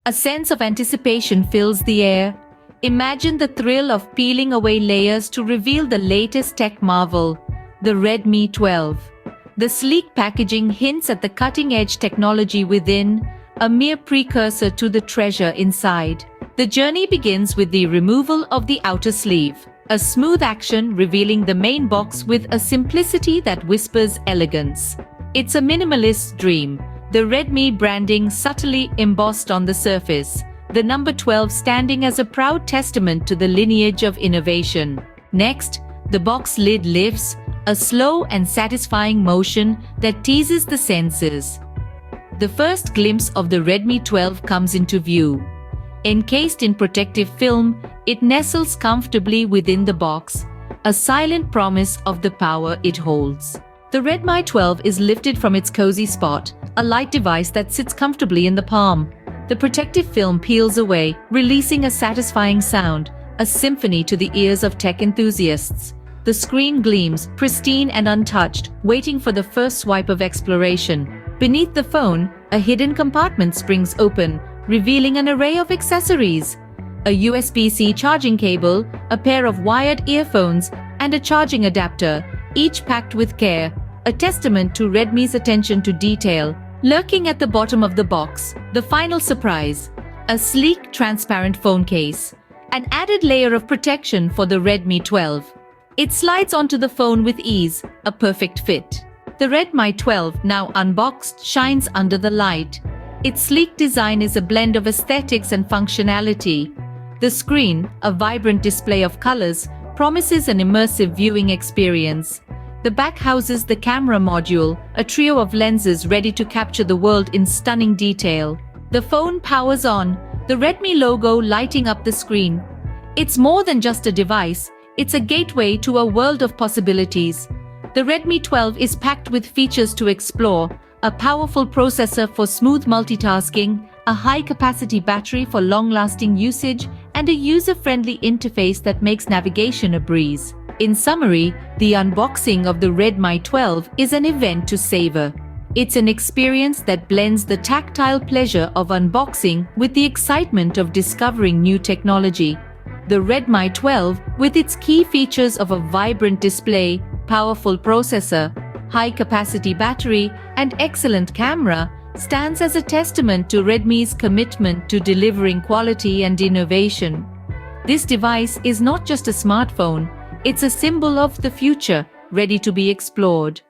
A sense of anticipation fills the air. Imagine the thrill of peeling away layers to reveal the latest tech marvel, the Redmi 12. The sleek packaging hints at the cutting-edge technology within, a mere precursor to the treasure inside. The journey begins with the removal of the outer sleeve, a smooth action revealing the main box with a simplicity that whispers elegance. It's a minimalist's dream, the Redmi branding subtly embossed on the surface, the number 12 standing as a proud testament to the lineage of innovation. Next, the box lid lifts, a slow and satisfying motion that teases the senses. The first glimpse of the Redmi 12 comes into view. Encased in protective film, it nestles comfortably within the box, a silent promise of the power it holds. The Redmi 12 is lifted from its cozy spot, a light device that sits comfortably in the palm. The protective film peels away, releasing a satisfying sound, a symphony to the ears of tech enthusiasts. The screen gleams, pristine and untouched, waiting for the first swipe of exploration. Beneath the phone, a hidden compartment springs open, revealing an array of accessories. A USB-C charging cable, a pair of wired earphones, and a charging adapter, each packed with care, a testament to Redmi's attention to detail. Lurking at the bottom of the box, the final surprise, a sleek, transparent phone case, an added layer of protection for the Redmi 12. It slides onto the phone with ease, a perfect fit. The Redmi 12, now unboxed, shines under the light. Its sleek design is a blend of aesthetics and functionality. The screen, a vibrant display of colors, promises an immersive viewing experience. The back houses the camera module, a trio of lenses ready to capture the world in stunning detail. The phone powers on, the Redmi logo lighting up the screen. It's more than just a device, it's a gateway to a world of possibilities. The Redmi 12 is packed with features to explore, a powerful processor for smooth multitasking, a high-capacity battery for long-lasting usage, and a user-friendly interface that makes navigation a breeze. In summary, the unboxing of the Redmi 12 is an event to savor. It's an experience that blends the tactile pleasure of unboxing with the excitement of discovering new technology. The Redmi 12, with its key features of a vibrant display, powerful processor, high-capacity battery, and excellent camera, stands as a testament to Redmi's commitment to delivering quality and innovation. This device is not just a smartphone, it's a symbol of the future, ready to be explored.